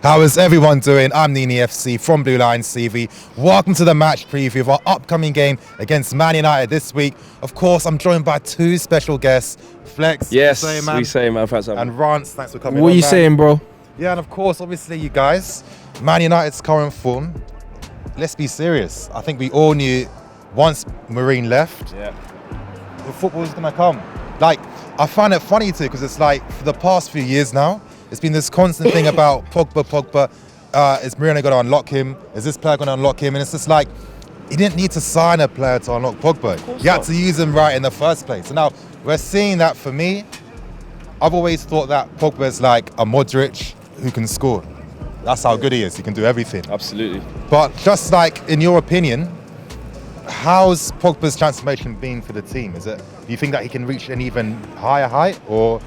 How is everyone doing? I'm Nini FC from Blue Lions TV. Welcome to the match preview of our upcoming game against Man United this week. Of course, I'm joined by two special guests. Flex, yes, man. we say, man. Thanks, and Rants, thanks for coming. What are you saying, bro? Yeah, and of course, obviously, you guys, Man United's current form. Let's be serious. I think we all knew once Marine left, the football was gonna come. Like, I find it funny too, because it's like for the past few years now, it's been this constant thing about Pogba. Is Marino going to unlock him? Is this player going to unlock him? And it's just like, he didn't need to sign a player to unlock Pogba. You had to use him right in the first place. So now we're seeing that. For me, I've always thought that Pogba is like a Modric who can score. That's how good he is. He can do everything. Absolutely. But just like, in your opinion, how's Pogba's transformation been for the team? Do you think that he can reach an even higher height? Or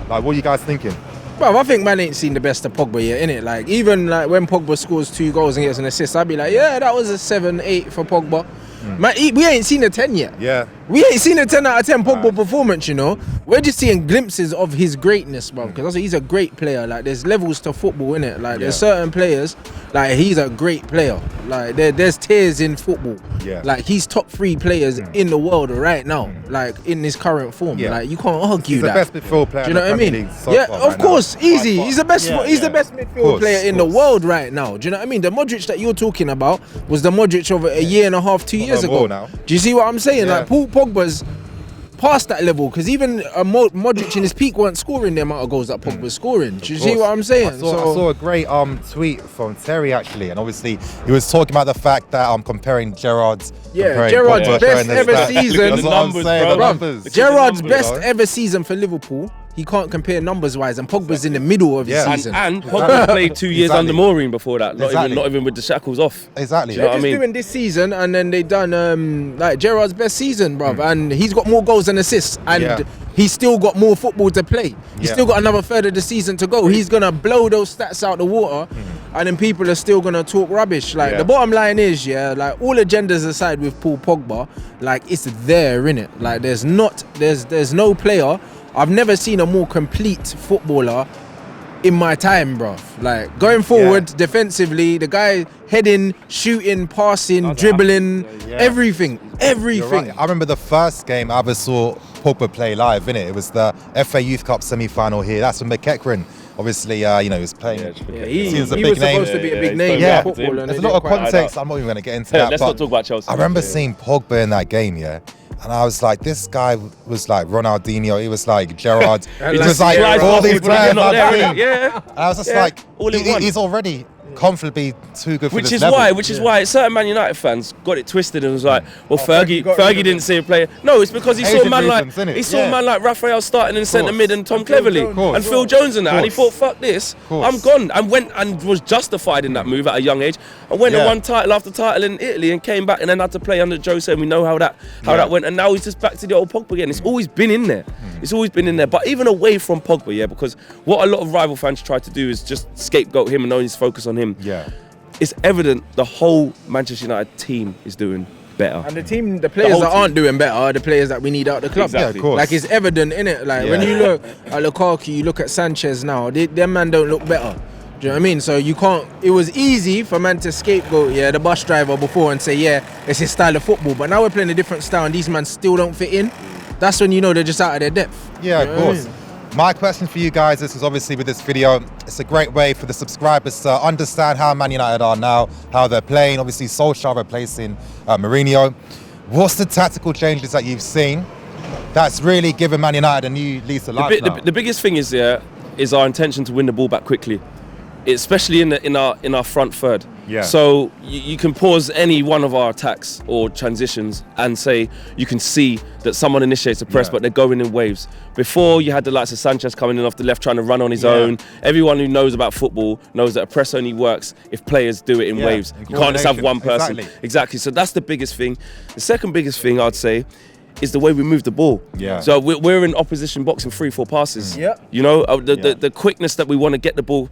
like, what are you guys thinking? Bro, I think man ain't seen the best of Pogba yet, innit? Like, even like when Pogba scores 2 goals and gets an assist, I'd be like, yeah, that was a 7, 8 for Pogba. Man, we ain't seen a 10 yet. Yeah. We ain't seen a 10 out of 10 Pogba performance, you know? We're just seeing glimpses of his greatness, bro. Because he's a great player. Like, there's levels to football, innit? Like, there's certain players, like, he's a great player. Like, there's tiers in football. Yeah. Like, he's top 3 players in the world right now. Like, in his current form. Yeah. Like, you can't argue He's that. the best midfield player. Do you know what I mean? Yeah, of course, easy. He's the best. He's the best midfield player in the world right now. Do you know what I mean? The Modric that you're talking about was the Modric of a year and a half, 2 years ago. Now. Do you see what I'm saying? Yeah. Like, Paul Pogba's past that level, because even Modric in his peak weren't scoring the amount of goals that Pogba's scoring. Do you see what I'm saying? I saw a great tweet from Terry actually, and obviously he was talking about the fact that I'm comparing Gerrard's best ever season. That's what I'm saying, the numbers. Gerrard's best ever season for Liverpool. He can't compare numbers wise, and Pogba's in the middle of his season. And Pogba played 2 years under Maureen before that, not even with the shackles off. Exactly. They're just doing this season, and then they done like Gerrard's best season, bruv. And he's got more goals and assists, and he's still got more football to play. He's still got another third of the season to go. He's gonna blow those stats out the water, and then people are still gonna talk rubbish. Like, the bottom line is, like, all agendas aside with Paul Pogba, like, it's there, innit? Like, there's no player. I've never seen a more complete footballer in my time, bruv. Like, going forward, defensively, the guy heading, shooting, passing, dribbling, everything. Right. I remember the first game I ever saw Pogba play live, innit? It was the FA Youth Cup semi-final here. That's when McEachran, obviously, he was playing. He was supposed to be a big name in football. There's a lot of context. I'm not even going to get into that. Let's not talk about Chelsea. I remember seeing Pogba in that game, and I was like, this guy was like Ronaldinho. He was like Gerrard. He was like all these players. And I was just like, he's already comfortably too good for this level. Which is why certain Man United fans got it twisted and was like, well, Fergie didn't see a player. No, it's because he saw a man like Raphael starting in centre mid and Tom Cleverley and Phil Jones in that, and he thought, fuck this, I'm gone, and went and was justified in that move at a young age, and went and won title after title in Italy, and came back and then had to play under Jose, and we know how that went, and now he's just back to the old Pogba again. It's always been in there. It's always been in there, but even away from Pogba, because what a lot of rival fans try to do is just scapegoat him and only focus on him. It's evident the whole Manchester United team is doing better. And the players that aren't doing better are the players that we need out the club. Exactly. Yeah, of course. Like, it's evident, innit? Like, when you look at Lukaku, you look at Sanchez now, them man don't look better. Do you know what I mean? So you can't. It was easy for man to scapegoat the bus driver before and say, it's his style of football. But now we're playing a different style and these men still don't fit in. That's when you know they're just out of their depth. Yeah, of course. My question for you guys is obviously with this video, it's a great way for the subscribers to understand how Man United are now, how they're playing. Obviously, Solskjaer replacing Mourinho. What's the tactical changes that you've seen that's really given Man United a new lease of life now? The biggest thing is our intention to win the ball back quickly, especially in our front third. So you can pause any one of our attacks or transitions and say you can see that someone initiates a press, but they're going in waves. Before, you had the likes of Sanchez coming in off the left trying to run on his own. Everyone who knows about football knows that a press only works if players do it in waves. You can't just have one person. Exactly. So that's the biggest thing. The second biggest thing I'd say is the way we move the ball. So we're in opposition box in 3-4 passes. You know, the quickness that we want to get the ball,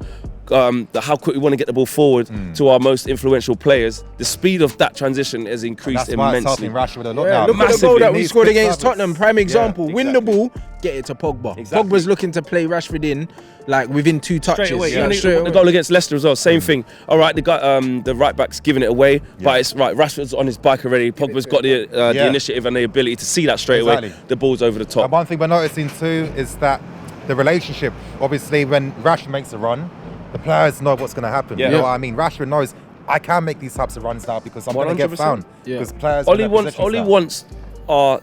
how quick we want to get the ball forward to our most influential players. The speed of that transition has increased immensely. That's why it's helping Rashford a lot now. Look at the goal that we scored against Tottenham. Prime example. Win the ball, get it to Pogba. Exactly. Pogba's looking to play Rashford in like within 2 touches. Straight away. Yeah, Straight away. The goal against Leicester as well. Same thing. All right, the guy, the right back's giving it away, but it's right. Rashford's on his bike already. Pogba's got the initiative and the ability to see that straight away. The ball's over the top. And one thing we're noticing too is that the relationship. Obviously, when Rashford makes a run, the players know what's going to happen. You know what I mean? Rashford knows I can make these types of runs now because I'm going to get found. Because players. All he wants are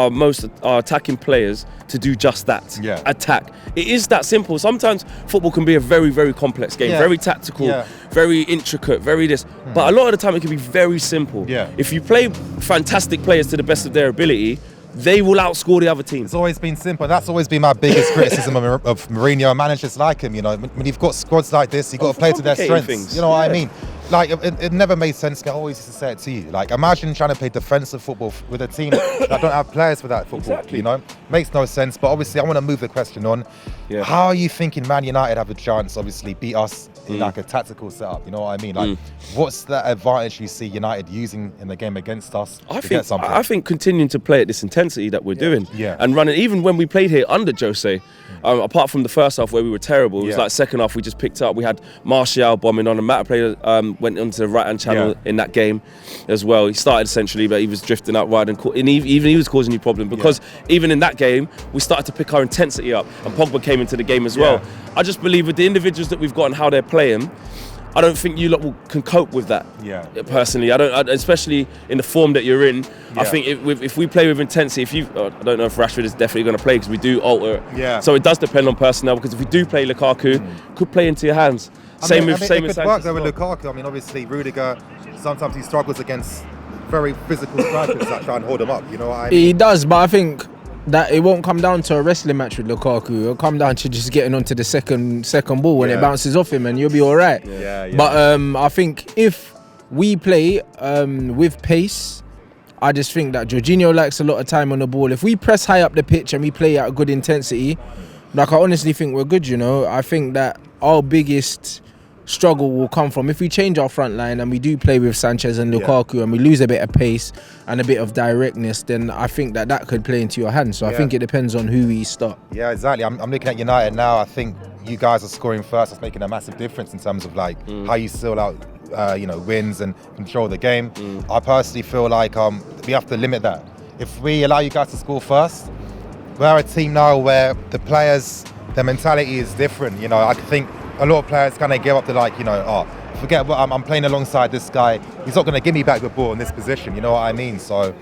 most attacking players to do just that. Attack. It is that simple. Sometimes football can be a very, very complex game, very tactical, very intricate, very this. But a lot of the time it can be very simple. If you play fantastic players to the best of their ability, they will outscore the other team. It's always been simple. That's always been my biggest criticism of Mourinho and managers like him. You know, when you've got squads like this, you've got to play to their strengths. You know what I mean? Like, it never made sense. I always used to say it to you. Like, imagine trying to play defensive football with a team that don't have players for that football. You know, makes no sense. But obviously, I want to move the question on. How are you thinking Man United have a chance? Obviously, beat us in like a tactical setup. You know what I mean? Like, what's the advantage you see United using in the game against us to get something? I think continuing to play at this intensity that we're doing and running. Even when we played here under Jose, apart from the first half where we were terrible, it was like second half we just picked up. We had Martial bombing on, and Mata player went onto the right-hand channel in that game as well. He started essentially, but he was drifting out wide, and even he was causing you problem because even in that game we started to pick our intensity up, and Pogba came into the game as well. I just believe with the individuals that we've got and how they're playing, I don't think you lot can cope with that. Personally, I don't, especially in the form that you're in. I think if we play with intensity, I don't know if Rashford is definitely going to play because we do alter. So it does depend on personnel, because if we do play Lukaku, could play into your hands. Same with Sanchez. It could work though with Lukaku. I mean, obviously Rudiger, sometimes he struggles against very physical strikers that try and hold him up. You know what I mean? He does, but I think that it won't come down to a wrestling match with Lukaku. It'll come down to just getting onto the second ball when it bounces off him, and you'll be all right. But I think if we play with pace, I just think that Jorginho likes a lot of time on the ball. If we press high up the pitch and we play at a good intensity, like, I honestly think we're good, you know. I think that our biggest struggle will come from if we change our front line and we do play with Sanchez and Lukaku and we lose a bit of pace and a bit of directness, then I think that could play into your hands. So I think it depends on who we start. Yeah, exactly. I'm looking at United now. I think you guys are scoring first. It's making a massive difference in terms of like how you seal out wins and control the game. I personally feel like we have to limit that. If we allow you guys to score first, we're a team now where the players, their mentality is different. You know, I think a lot of players kind of give up to forget what I'm playing alongside this guy. He's not going to give me back the ball in this position. You know what I mean? So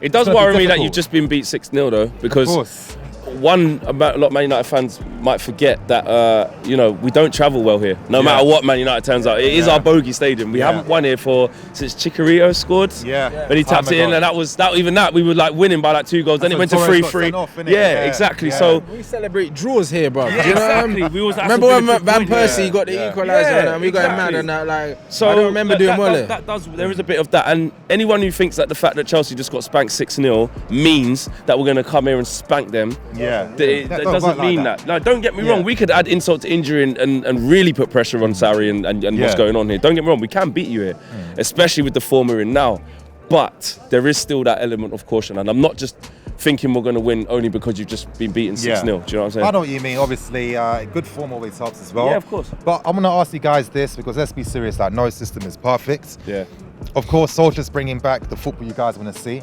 it does worry me that you've just been beat 6-0 though, because a lot of Man United fans might forget that we don't travel well here. No matter what Man United turns out, it is our bogey stadium. We haven't won here since Chicharito scored. When he tapped it in, and we were like winning by like 2 goals. Then it went to 3-3. Exactly. So we celebrate draws here, bro. Exactly. We always remember when Van Persie got the equaliser and we got mad and that. Like, so I don't remember doing well. There is a bit of that, and anyone who thinks that the fact that Chelsea just got spanked 6-0 means that we're going to come here and spank them. That doesn't mean that. No, don't get me wrong. We could add insult to injury and really put pressure on Sarri and what's going on here. Don't get me wrong. We can beat you here, especially with the form we're in now. But there is still that element of caution, and I'm not just thinking we're going to win only because you've just been beaten 6-0. Do you know what I'm saying? I know what you mean. Obviously, good form always helps as well. Yeah, of course. But I'm going to ask you guys this, because let's be serious. Like, no system is perfect. Of course, Solskjaer's bringing back the football you guys want to see.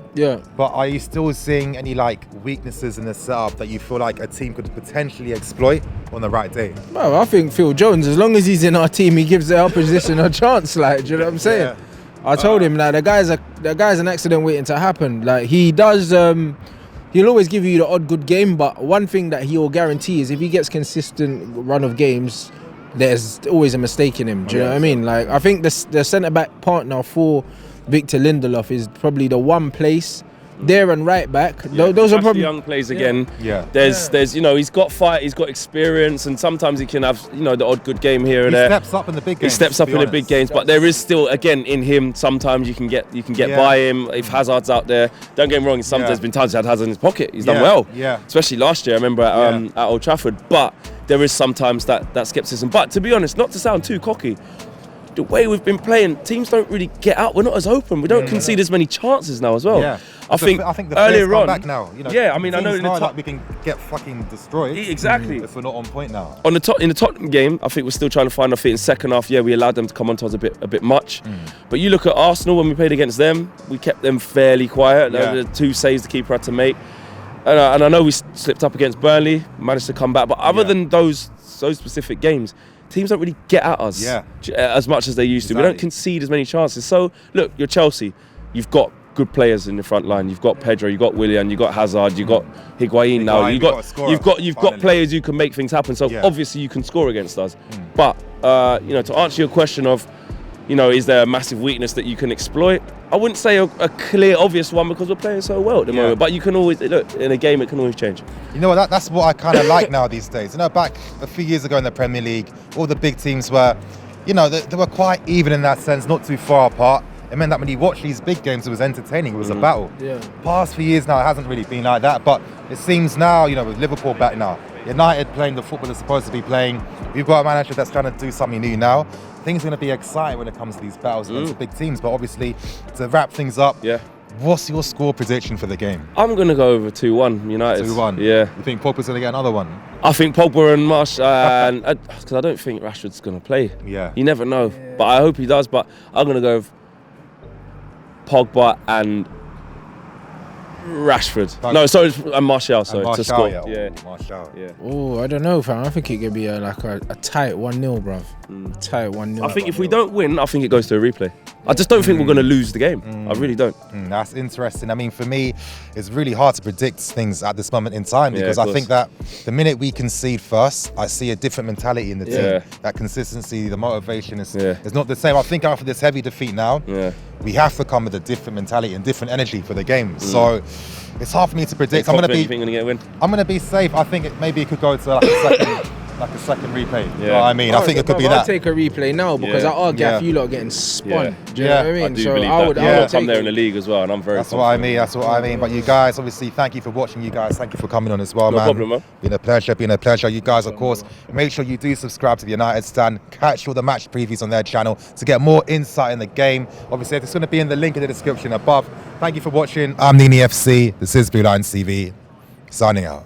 But are you still seeing any weaknesses in the setup that you feel like a team could potentially exploit on the right day? Well, I think Phil Jones, as long as he's in our team, he gives the opposition a chance. Like, do you know what I'm saying? I told him that the guy's an accident waiting to happen. Like, he does. He'll always give you the odd good game, but one thing that he'll guarantee is if he gets consistent run of games, there's always a mistake in him. Do you know what I mean? Like, I think the centre-back partner for Victor Lindelof is probably the one place there and right back. Those are probably young players again. There's he's got fight, he's got experience, and sometimes he can have the odd good game here and there. He steps up in the big games. He steps up in the big games, but there is still again in him. Sometimes you can get by him if Hazard's out there. Don't get me wrong. There's been times he had Hazard in his pocket. He's done well. Especially last year, I remember at Old Trafford. But there is sometimes that scepticism. But to be honest, not to sound too cocky, the way we've been playing, teams don't really get out. We're not as open. We don't concede as many chances now as well. I think the earlier players come on, back now. You know, yeah, I mean, I know in the like top, we can get fucking destroyed. Exactly. If we're not on point now. In the Tottenham game, I think we're still trying to find our feet in second half. Yeah, we allowed them to come onto us a bit much. But you look at Arsenal when we played against them, we kept them fairly quiet. The 2 saves the keeper had to make. And I know we slipped up against Burnley, managed to come back. But other than those specific games, teams don't really get at us as much as they used to. We don't concede as many chances. So, look, you're Chelsea. You've got good players in the front line. You've got Pedro, you've got Willian, you've got Hazard, you've got Higuain now. You've got players who can make things happen. So obviously you can score against us. But you know, to answer your question of, you know, is there a massive weakness that you can exploit? I wouldn't say a clear, obvious one because we're playing so well at the moment. But you can always look in a game. It can always change. You know what? That's what I kind of like now these days. You know, back a few years ago in the Premier League, all the big teams were, you know, they were quite even in that sense, not too far apart. It meant that when you watch these big games, it was entertaining. It was a battle. Past few years now, it hasn't really been like that. But it seems now, you know, with Liverpool back now, United playing the football they're supposed to be playing, we've got a manager that's trying to do something new now. Things are going to be exciting when it comes to these battles against the big teams. But obviously, to wrap things up, what's your score prediction for the game? I'm going to go over 2-1 United. 2-1? Yeah. You think Pogba's going to get another one? I think Pogba and Marsh, because I don't think Rashford's going to play. Yeah. You never know. But I hope he does. But I'm going to go with Pogba and Rashford. No, sorry, and Martial, to score. Martial. Oh, I don't know, fam. I think it could be like a tight 1-0, bruv. Tight 1-0. I think if we don't win, I think it goes to a replay. I just don't think we're going to lose the game. I really don't. That's interesting. I mean, for me, it's really hard to predict things at this moment in time because I think that the minute we concede first, I see a different mentality in the team. That consistency, the motivation is not the same. I think after this heavy defeat now, we have to come with a different mentality and different energy for the game. So it's hard for me to predict. I'm going to be safe. I think maybe it could go to like a second replay. You know what I mean? I think it could be that. I'll take a replay now because I Gaff, you lot are getting spun. Do you know what I mean? I do believe that. I'm there in the league as well, and I'm very. That's what I mean. But you guys, obviously, thank you for watching. You guys, thank you for coming on as well, man. No problem, man. Been a pleasure. You guys, of course, make sure you do subscribe to the United Stand. Catch all the match previews on their channel to get more insight in the game. Obviously, it's going to be in the link in the description above. Thank you for watching. I'm Nini FC. This is Blue Line TV. Signing out.